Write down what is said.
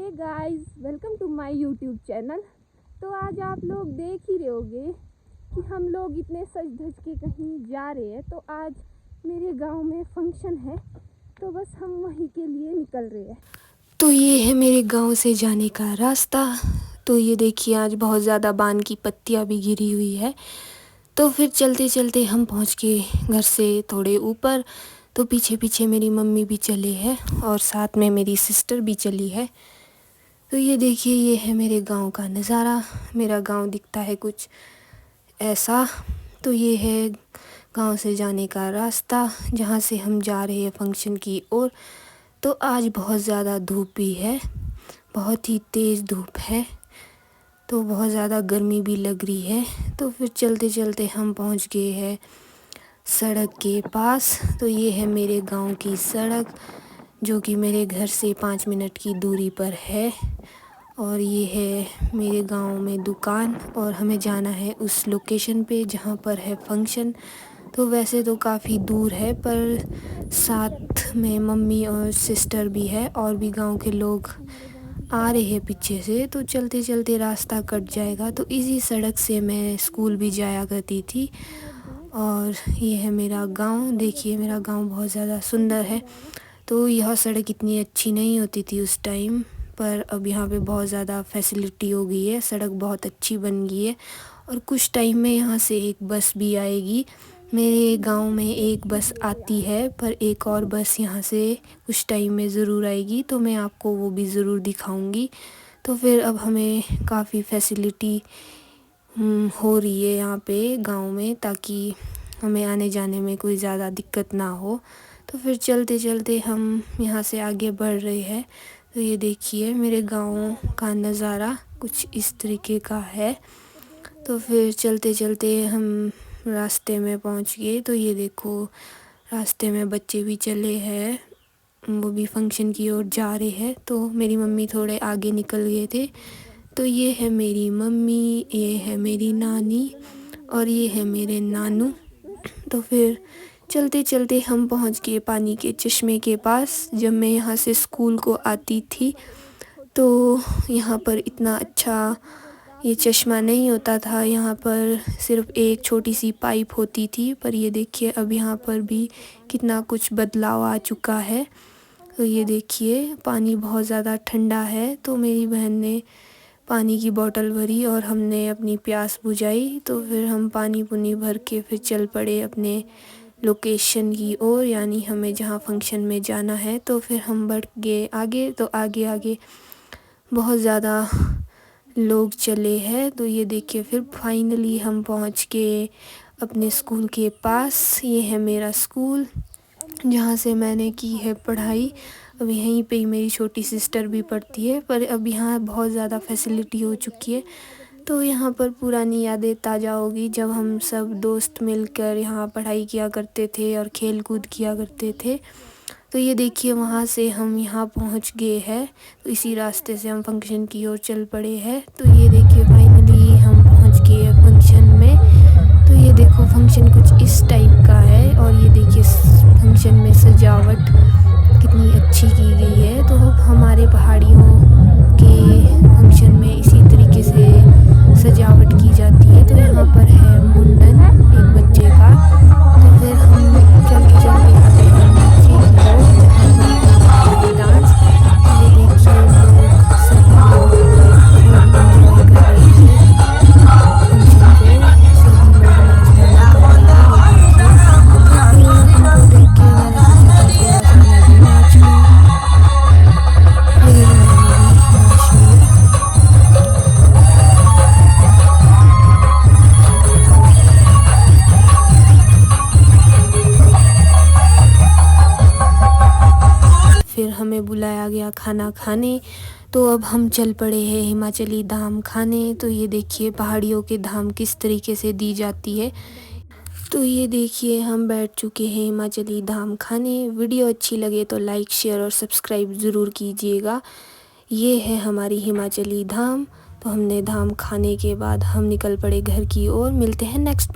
Hey guys, welcome to my YouTube channel. तो आज आप लोग देख ही रहे होंगे कि हम लोग इतने सज धज के कहीं जा रहे हैं। तो आज मेरे गांव में फंक्शन है, तो बस हम वहीं के लिए निकल रहे हैं। तो ये है मेरे गांव से जाने का रास्ता। तो ये देखिए, आज बहुत ज़्यादा बान की पत्तियां भी गिरी हुई है। तो फिर चलते चलते हम पहुंच के घर से थोड़े ऊपर। तो पीछे पीछे मेरी मम्मी भी चली है और साथ में मेरी सिस्टर भी चली है। तो ये देखिए, ये है मेरे गांव का नज़ारा। मेरा गांव दिखता है कुछ ऐसा। तो ये है गांव से जाने का रास्ता, जहां से हम जा रहे हैं फंक्शन की ओर। तो आज बहुत ज़्यादा धूप भी है, बहुत ही तेज़ धूप है, तो बहुत ज़्यादा गर्मी भी लग रही है। तो फिर चलते चलते हम पहुंच गए हैं सड़क के पास। तो ये है मेरे गांव की सड़क, जो कि मेरे घर से 5 मिनट की दूरी पर है। और ये है मेरे गांव में दुकान, और हमें जाना है उस लोकेशन पे जहां पर है फंक्शन। तो वैसे तो काफ़ी दूर है, पर साथ में मम्मी और सिस्टर भी है, और भी गांव के लोग आ रहे हैं पीछे से। तो चलते चलते रास्ता कट जाएगा। तो इसी सड़क से मैं स्कूल भी जाया करती थी। और ये है मेरा गांव। देखिए, मेरा गांव बहुत ज़्यादा सुंदर है। तो यह सड़क इतनी अच्छी नहीं होती थी उस टाइम, पर अब यहाँ पे बहुत ज़्यादा फैसिलिटी हो गई है, सड़क बहुत अच्छी बन गई है। और कुछ टाइम में यहाँ से एक बस भी आएगी। मेरे गांव में एक बस आती है, पर एक और बस यहाँ से कुछ टाइम में ज़रूर आएगी, तो मैं आपको वो भी ज़रूर दिखाऊंगी। तो फिर अब हमें काफ़ी फैसिलिटी हो रही है यहाँ पे गांव में, ताकि हमें आने जाने में कोई ज़्यादा दिक्कत ना हो। तो फिर चलते चलते हम यहाँ से आगे बढ़ रहे हैं। तो ये देखिए, मेरे गांव का नज़ारा कुछ इस तरीके का है। तो फिर चलते चलते हम रास्ते में पहुँच गए। तो ये देखो, रास्ते में बच्चे भी चले हैं, वो भी फंक्शन की ओर जा रहे हैं। तो मेरी मम्मी थोड़े आगे निकल गए थे। तो ये है मेरी मम्मी, ये है मेरी नानी, और ये है मेरे नानू। तो फिर चलते चलते हम पहुंच गए पानी के चश्मे के पास। जब मैं यहाँ से स्कूल को आती थी, तो यहाँ पर इतना अच्छा ये चश्मा नहीं होता था। यहाँ पर सिर्फ एक छोटी सी पाइप होती थी, पर ये देखिए अब यहाँ पर भी कितना कुछ बदलाव आ चुका है। तो ये देखिए, पानी बहुत ज़्यादा ठंडा है। तो मेरी बहन ने पानी की बोतल भरी और हमने अपनी प्यास बुझाई। तो फिर हम पानी पुनी भर के फिर चल पड़े अपने लोकेशन की ओर, यानी हमें जहाँ फंक्शन में जाना है। तो फिर हम बढ़ गए आगे। तो आगे आगे बहुत ज़्यादा लोग चले हैं। तो ये देखिए, फिर फाइनली हम पहुँच गए अपने स्कूल के पास। ये है मेरा स्कूल, जहाँ से मैंने की है पढ़ाई। अब यहीं पे ही मेरी छोटी सिस्टर भी पढ़ती है, पर अब यहाँ बहुत ज़्यादा फैसिलिटी हो चुकी है। तो यहाँ पर पुरानी यादें ताज़ा होगी, जब हम सब दोस्त मिलकर यहाँ पढ़ाई किया करते थे और खेल कूद किया करते थे। तो ये देखिए, वहाँ से हम यहाँ पहुँच गए हैं। तो इसी रास्ते से हम फंक्शन की ओर चल पड़े हैं। तो ये देखिए, फाइनली हम पहुँच गए हैं फंक्शन में। तो ये देखो, फंक्शन कुछ इस टाइप का है। और ये देखिए, फंक्शन में सजावट कितनी अच्छी की गई है। तो हमारे पहाड़ियों के फंक्शन में इसी तरीके से सजावट की जाती है। तो यहाँ पर है मुंडन एक बच्चे का। तो फिर हम चलते चलते आते हैं नीचे की ओर, जहाँ पर है डांस। ये देखिए, लोग सभी लोग खूब एंजॉय कर रहे हैं फंक्शन को। सभी लोग नाच गाना कर रहे हैं, ये देखिए। तो फिर उनको देख के मैंने सोचा था थोड़ा सा मैं भी नाच लूँ। फिर मैंने भी नाच लिया। फिर हमें बुलाया गया खाना खाने। तो अब हम चल पड़े हैं हिमाचली धाम खाने। तो ये देखिए, पहाड़ियों के धाम किस तरीके से दी जाती है। तो ये देखिए, हम बैठ चुके हैं हिमाचली धाम खाने। वीडियो अच्छी लगे तो लाइक शेयर और सब्सक्राइब ज़रूर कीजिएगा। ये है हमारी हिमाचली धाम। तो हमने धाम खाने के बाद हम निकल पड़े घर की ओर। मिलते हैं नेक्स्ट